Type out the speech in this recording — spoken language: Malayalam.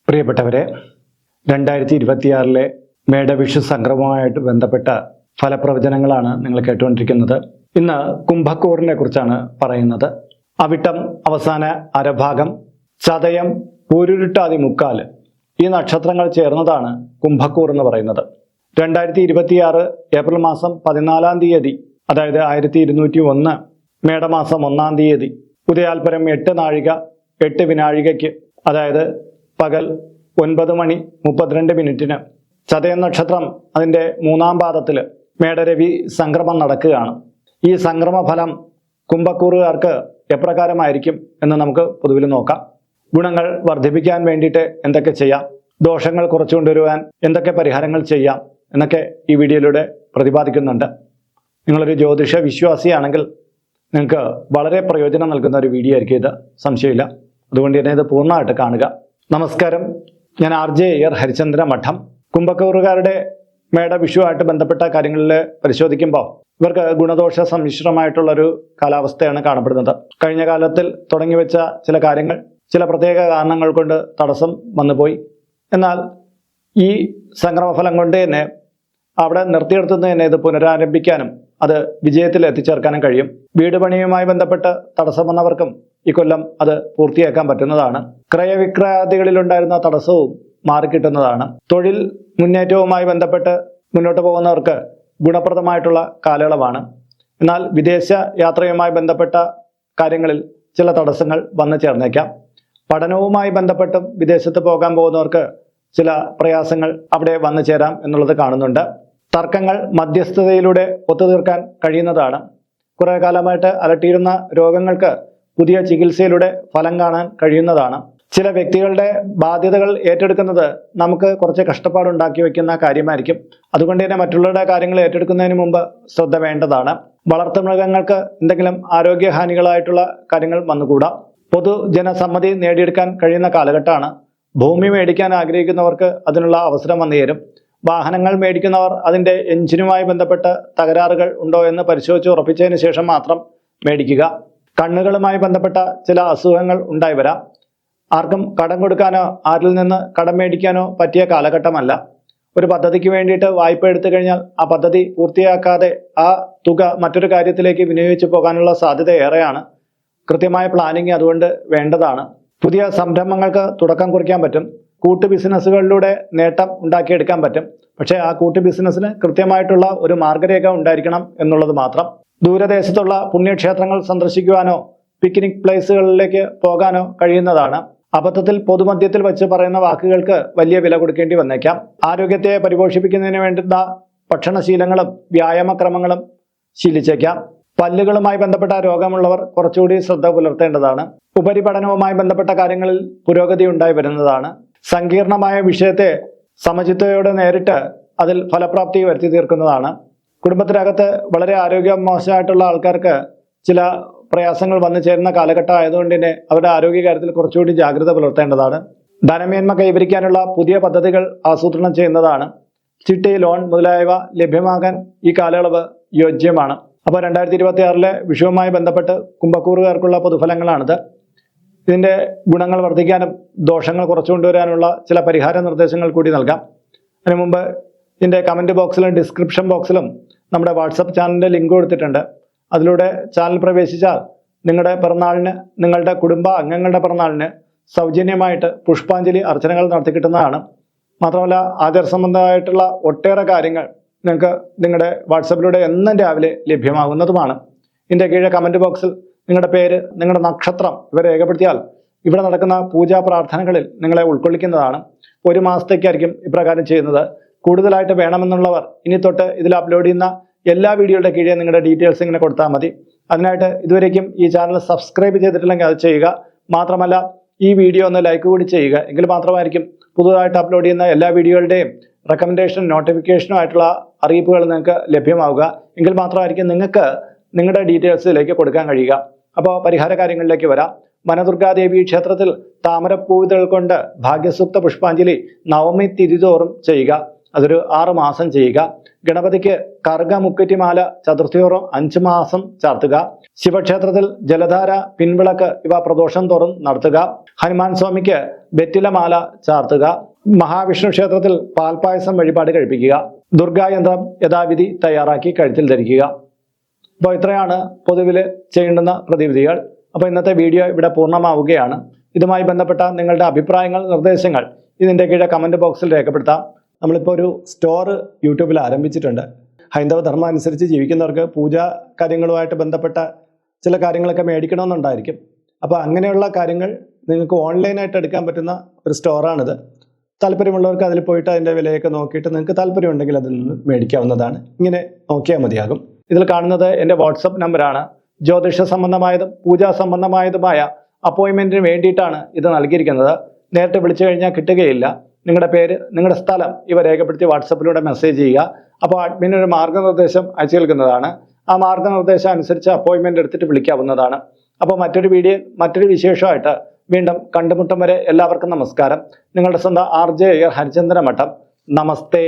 പ്രിയപ്പെട്ടവരെ, 2026 മേടവിഷു സംക്രമവുമായിട്ട് ബന്ധപ്പെട്ട ഫലപ്രവചനങ്ങളാണ് നിങ്ങൾ കേട്ടുകൊണ്ടിരിക്കുന്നത്. ഇന്ന് കുംഭക്കൂറിനെ കുറിച്ചാണ് പറയുന്നത്. അവിട്ടം അവസാന അരഭാഗം, ചതയം പൂരുരുട്ടാതി മുക്കാല്, ഈ നക്ഷത്രങ്ങൾ ചേർന്നതാണ് കുംഭക്കൂർ എന്ന് പറയുന്നത്. 2026 ഏപ്രിൽ മാസം 14 തീയതി, അതായത് 1201 മേടമാസം 1 തീയതി ഉദയാൽപരം 8 നാഴിക 8 വിനാഴികയ്ക്ക്, അതായത് പകൽ 9:32 ചതയം നക്ഷത്രം അതിൻ്റെ 3-ാം പാദത്തിൽ മേടരവി സംക്രമം നടക്കുകയാണ്. ഈ സംക്രമ ഫലം കുംഭക്കൂറുകാർക്ക് എപ്രകാരമായിരിക്കും എന്ന് നമുക്ക് പൊതുവിൽ നോക്കാം. ഗുണങ്ങൾ വർദ്ധിപ്പിക്കാൻ വേണ്ടിയിട്ട് എന്തൊക്കെ ചെയ്യാം, ദോഷങ്ങൾ കുറച്ചു കൊണ്ടുവരുവാൻ എന്തൊക്കെ പരിഹാരങ്ങൾ ചെയ്യാം എന്നൊക്കെ ഈ വീഡിയോയിലൂടെ പ്രതിപാദിക്കുന്നുണ്ട്. നിങ്ങളൊരു ജ്യോതിഷ വിശ്വാസിയാണെങ്കിൽ നിങ്ങൾക്ക് വളരെ പ്രയോജനം നൽകുന്ന ഒരു വീഡിയോ ആയിരിക്കും ഇത്, സംശയമില്ല. അതുകൊണ്ട് തന്നെ ഇത് പൂർണ്ണമായിട്ട് കാണുക. നമസ്കാരം, ഞാൻ RJ അയ്യർ, ഹരിചന്ദ്ര മഠം. കുംഭക്കൂറുകാരുടെ മേടവിഷുവായിട്ട് ബന്ധപ്പെട്ട കാര്യങ്ങളിൽ പരിശോധിക്കുമ്പോൾ ഇവർക്ക് ഗുണദോഷ സമ്മിശ്രമായിട്ടുള്ളൊരു കാലാവസ്ഥയാണ് കാണപ്പെടുന്നത്. കഴിഞ്ഞ കാലത്തിൽ തുടങ്ങിവെച്ച ചില കാര്യങ്ങൾ ചില പ്രത്യേക കാരണങ്ങൾ കൊണ്ട് തടസ്സം വന്നുപോയി. എന്നാൽ ഈ സംക്രമഫലം കൊണ്ട് തന്നെ അവിടെ നിർത്തിയെടുത്തുനിന്ന് തന്നെ ഇത് പുനരാരംഭിക്കാനും അത് വിജയത്തിൽ എത്തിച്ചേർക്കാനും കഴിയും. വീട് പണിയുമായി ബന്ധപ്പെട്ട് തടസ്സം വന്നവർക്കും ഈ കൊല്ലം അത് പൂർത്തിയാക്കാൻ പറ്റുന്നതാണ്. ക്രയവിക്രയാദികളിലുണ്ടായിരുന്ന തടസ്സവും മാറിക്കിട്ടുന്നതാണ്. തൊഴിൽ മുന്നേറ്റവുമായി ബന്ധപ്പെട്ട് മുന്നോട്ട് പോകുന്നവർക്ക് ഗുണപ്രദമായിട്ടുള്ള കാലയളവാണ്. എന്നാൽ വിദേശ യാത്രയുമായി ബന്ധപ്പെട്ട കാര്യങ്ങളിൽ ചില തടസ്സങ്ങൾ വന്നു ചേർന്നേക്കാം. പഠനവുമായി ബന്ധപ്പെട്ടും വിദേശത്ത് പോകാൻ പോകുന്നവർക്ക് ചില പ്രയാസങ്ങൾ അവിടെ വന്നു ചേരാം എന്നുള്ളത് കാണുന്നുണ്ട്. തർക്കങ്ങൾ മധ്യസ്ഥതയിലൂടെ ഒത്തുതീർക്കാൻ കഴിയുന്നതാണ്. കുറെ കാലമായിട്ട് അലട്ടിയിരുന്ന രോഗങ്ങൾക്ക് പുതിയ ചികിത്സയിലൂടെ ഫലം കാണാൻ കഴിയുന്നതാണ്. ചില വ്യക്തികളുടെ ബാധ്യതകൾ ഏറ്റെടുക്കുന്നത് നമുക്ക് കുറച്ച് കഷ്ടപ്പാടുണ്ടാക്കി വെക്കുന്ന കാര്യമായിരിക്കും. അതുകൊണ്ട് തന്നെ മറ്റുള്ളവരുടെ കാര്യങ്ങൾ ഏറ്റെടുക്കുന്നതിന് മുമ്പ് ശ്രദ്ധ വേണ്ടതാണ്. വളർത്തുമൃഗങ്ങൾക്ക് എന്തെങ്കിലും ആരോഗ്യഹാനികളായിട്ടുള്ള കാര്യങ്ങൾ വന്നുകൂടാ. പൊതുജനസമ്മതി നേടിയെടുക്കാൻ കഴിയുന്ന കാലഘട്ടമാണ്. ഭൂമി മേടിക്കാൻ ആഗ്രഹിക്കുന്നവർക്ക് അതിനുള്ള അവസരം വന്നു ചേരും. വാഹനങ്ങൾ മേടിക്കുന്നവർ അതിൻ്റെ എഞ്ചിനുമായി ബന്ധപ്പെട്ട് തകരാറുകൾ ഉണ്ടോ എന്ന് പരിശോധിച്ച് ഉറപ്പിച്ചതിന് ശേഷം മാത്രം മേടിക്കുക. കണ്ണുകളുമായി ബന്ധപ്പെട്ട ചില അസുഖങ്ങൾ ഉണ്ടായി വരാം. ആർക്കും കടം കൊടുക്കാനോ ആരിൽ നിന്ന് കടം മേടിക്കാനോ പറ്റിയ കാലഘട്ടമല്ല. ഒരു പദ്ധതിക്ക് വേണ്ടിയിട്ട് വായ്പ എടുത്തു കഴിഞ്ഞാൽ ആ പദ്ധതി പൂർത്തിയാക്കാതെ ആ തുക മറ്റൊരു കാര്യത്തിലേക്ക് വിനിയോഗിച്ച് പോകാനുള്ള സാധ്യത ഏറെയാണ്. കൃത്യമായ പ്ലാനിങ് അതുകൊണ്ട് വേണ്ടതാണ്. പുതിയ സംരംഭങ്ങൾക്ക് തുടക്കം കുറിക്കാൻ പറ്റും. കൂട്ടു ബിസിനസ്സുകളിലൂടെ നേട്ടം ഉണ്ടാക്കിയെടുക്കാൻ പറ്റും. പക്ഷേ ആ കൂട്ടു ബിസിനസ്സിന് കൃത്യമായിട്ടുള്ള ഒരു മാർഗരേഖ ഉണ്ടായിരിക്കണം എന്നുള്ളത് മാത്രം. ദൂരദേശത്തുള്ള പുണ്യക്ഷേത്രങ്ങൾ സന്ദർശിക്കുവാനോ പിക്നിക് പ്ലേസുകളിലേക്ക് പോകാനോ കഴിയുന്നതാണ്. അബദ്ധത്തിൽ പൊതുമധ്യത്തിൽ വെച്ച് പറയുന്ന വാക്കുകൾക്ക് വലിയ വില കൊടുക്കേണ്ടി വന്നേക്കാം. ആരോഗ്യത്തെ പരിപോഷിപ്പിക്കുന്നതിന് വേണ്ടുന്ന ഭക്ഷണശീലങ്ങളും വ്യായാമക്രമങ്ങളും ശീലിച്ചേക്കാം. പല്ലുകളുമായി ബന്ധപ്പെട്ട രോഗമുള്ളവർ കുറച്ചുകൂടി ശ്രദ്ധ പുലർത്തേണ്ടതാണ്. ഉപരിപഠനവുമായി ബന്ധപ്പെട്ട കാര്യങ്ങളിൽ പുരോഗതി ഉണ്ടായി വരുന്നതാണ്. സങ്കീർണമായ വിഷയത്തെ സമചിത്തതയോടെ നേരിട്ട് അതിൽ ഫലപ്രാപ്തി വരുത്തി തീർക്കുന്നതാണ്. കുടുംബത്തിനകത്ത് വളരെ ആരോഗ്യം മോശമായിട്ടുള്ള ആൾക്കാർക്ക് ചില പ്രയാസങ്ങൾ വന്നു ചേരുന്ന കാലഘട്ടം ആയതുകൊണ്ട് തന്നെ അവരുടെ ആരോഗ്യകാര്യത്തിൽ കുറച്ചുകൂടി ജാഗ്രത പുലർത്തേണ്ടതാണ്. ധനമേന്മ കൈവരിക്കാനുള്ള പുതിയ പദ്ധതികൾ ആസൂത്രണം ചെയ്യുന്നതാണ്. ചിട്ടി, ലോൺ മുതലായവ ലഭ്യമാകാൻ ഈ കാലയളവ് യോജ്യമാണ്. അപ്പോൾ 2026 വിഷുവുമായി ബന്ധപ്പെട്ട് കുംഭക്കൂറുകാർക്കുള്ള പൊതുഫലങ്ങളാണിത്. ഇതിൻ്റെ ഗുണങ്ങൾ വർദ്ധിക്കാനും ദോഷങ്ങൾ കുറച്ചു കൊണ്ടുവരാനുള്ള ചില പരിഹാര നിർദ്ദേശങ്ങൾ കൂടി നൽകാം. അതിനു മുമ്പ് ഇതിൻ്റെ കമൻറ്റ് ബോക്സിലും ഡിസ്ക്രിപ്ഷൻ ബോക്സിലും നമ്മുടെ വാട്സപ്പ് ചാനലിൻ്റെ ലിങ്ക് കൊടുത്തിട്ടുണ്ട്. അതിലൂടെ ചാനൽ പ്രവേശിച്ചാൽ നിങ്ങളുടെ പിറന്നാളിന്, നിങ്ങളുടെ കുടുംബ അംഗങ്ങളുടെ പിറന്നാളിന് സൗജന്യമായിട്ട് പുഷ്പാഞ്ജലി അർച്ചനകൾ നടത്തി കിട്ടുന്നതാണ്. മാത്രമല്ല ആചാര സംബന്ധമായിട്ടുള്ള ഒട്ടേറെ കാര്യങ്ങൾ നിങ്ങൾക്ക് നിങ്ങളുടെ വാട്സപ്പിലൂടെ എന്നും രാവിലെ ലഭ്യമാകുന്നതുമാണ്. ഇതിൻ്റെ കീഴെ കമൻറ്റ് ബോക്സിൽ നിങ്ങളുടെ പേര്, നിങ്ങളുടെ നക്ഷത്രം ഇവ രേഖപ്പെടുത്തിയാൽ ഇവിടെ നടക്കുന്ന പൂജാ പ്രാർത്ഥനകളിൽ നിങ്ങളെ ഉൾക്കൊള്ളിക്കുന്നതാണ്. 1 മാസത്തേക്കായിരിക്കും ഇപ്രകാരം ചെയ്യുന്നത്. കൂടുതലായിട്ട് വേണമെന്നുള്ളവർ ഇനി തൊട്ട് ഇതിൽ അപ്ലോഡ് ചെയ്യുന്ന എല്ലാ വീഡിയോയുടെ കീഴെ നിങ്ങളുടെ ഡീറ്റെയിൽസ് ഇങ്ങനെ കൊടുത്താൽ മതി. അതിനായിട്ട് ഇതുവരേക്കും ഈ ചാനൽ സബ്സ്ക്രൈബ് ചെയ്തിട്ടില്ലെങ്കിൽ അത് ചെയ്യുക. മാത്രമല്ല ഈ വീഡിയോ ഒന്ന് ലൈക്ക് കൂടി ചെയ്യുക. എങ്കിൽ മാത്രമായിരിക്കും പുതുതായിട്ട് അപ്ലോഡ് ചെയ്യുന്ന എല്ലാ വീഡിയോകളുടെയും റെക്കമെൻഡേഷൻ, നോട്ടിഫിക്കേഷനും ആയിട്ടുള്ള അറിയിപ്പുകൾ നിങ്ങൾക്ക് ലഭ്യമാവുക. എങ്കിൽ മാത്രമായിരിക്കും നിങ്ങൾക്ക് നിങ്ങളുടെ ഡീറ്റെയിൽസിലേക്ക് കൊടുക്കാൻ കഴിയുക. അപ്പോൾ പരിഹാര കാര്യങ്ങളിലേക്ക് വരാം. വനദുർഗാദേവി ക്ഷേത്രത്തിൽ താമരപ്പൂവിതൾ കൊണ്ട് ഭാഗ്യസൂക്ത പുഷ്പാഞ്ജലി നവമി തിരിതോറും ചെയ്യുക. അതൊരു 6 മാസം ചെയ്യുക. ഗണപതിക്ക് കർഗമുക്കുറ്റിമാല ചതുർത്ഥിയോറും 5 മാസം ചാർത്തുക. ശിവക്ഷേത്രത്തിൽ ജലധാര, പിൻവിളക്ക് ഇവ പ്രദോഷം തോറും നടത്തുക. ഹനുമാൻ സ്വാമിക്ക് വെറ്റിലമാല ചാർത്തുക, മഹാവിഷ്ണു ക്ഷേത്രത്തിൽ പാൽപ്പായസം വഴിപാട് കഴിപ്പിക്കുക, ദുർഗായന്ത്രം യഥാവിധി തയ്യാറാക്കി കഴുത്തിൽ ധരിക്കുക. അപ്പോൾ ഇത്രയാണ് പൊതുവിൽ ചെയ്യേണ്ടുന്ന പ്രതിവിധികൾ. അപ്പോൾ ഇന്നത്തെ വീഡിയോ ഇവിടെ പൂർണ്ണമാവുകയാണ്. ഇതുമായി ബന്ധപ്പെട്ട നിങ്ങളുടെ അഭിപ്രായങ്ങൾ, നിർദ്ദേശങ്ങൾ ഇതിൻ്റെ കീഴെ കമൻറ്റ് ബോക്സിൽ രേഖപ്പെടുത്താം. നമ്മളിപ്പോൾ ഒരു സ്റ്റോർ യൂട്യൂബിൽ ആരംഭിച്ചിട്ടുണ്ട്. ഹൈന്ദവ ധർമ്മം അനുസരിച്ച് ജീവിക്കുന്നവർക്ക് പൂജാ കാര്യങ്ങളുമായിട്ട് ബന്ധപ്പെട്ട ചില കാര്യങ്ങളൊക്കെ മേടിക്കണമെന്നുണ്ടായിരിക്കും. അപ്പോൾ അങ്ങനെയുള്ള കാര്യങ്ങൾ നിങ്ങൾക്ക് ഓൺലൈനായിട്ട് എടുക്കാൻ പറ്റുന്ന ഒരു സ്റ്റോറാണിത്. താല്പര്യമുള്ളവർക്ക് അതിൽ പോയിട്ട് അതിൻ്റെ വിലയൊക്കെ നോക്കിയിട്ട് നിങ്ങൾക്ക് താല്പര്യമുണ്ടെങ്കിൽ അതിൽ നിന്ന് മേടിക്കാവുന്നതാണ്. ഇങ്ങനെ നോക്കിയാൽ മതിയാകും. ഇതിൽ കാണുന്നത് എൻ്റെ വാട്സപ്പ് നമ്പറാണ്. ജ്യോതിഷ സംബന്ധമായതും പൂജാ സംബന്ധമായതുമായ അപ്പോയിൻമെൻറ്റിന് വേണ്ടിയിട്ടാണ് ഇത് നൽകിയിരിക്കുന്നത്. നേരിട്ട് വിളിച്ചു കഴിഞ്ഞാൽ കിട്ടുകയില്ല. നിങ്ങളുടെ പേര്, നിങ്ങളുടെ സ്ഥലം ഇവ രേഖപ്പെടുത്തി വാട്സപ്പിലൂടെ മെസ്സേജ് ചെയ്യുക. അപ്പോൾ അഡ്മിനൊരു മാർഗ്ഗനിർദ്ദേശം അയച്ചു നൽകുന്നതാണ്. ആ മാർഗ്ഗനിർദ്ദേശം അനുസരിച്ച് അപ്പോയിൻമെൻ്റ് എടുത്തിട്ട് വിളിക്കാവുന്നതാണ്. അപ്പോൾ മറ്റൊരു വിശേഷമായിട്ട് വീണ്ടും കണ്ടുമുട്ടും വരെ എല്ലാവർക്കും നമസ്കാരം. നിങ്ങളുടെ സ്വന്തം RJ ഹരിചന്ദ്ര മഠം. നമസ്തേ.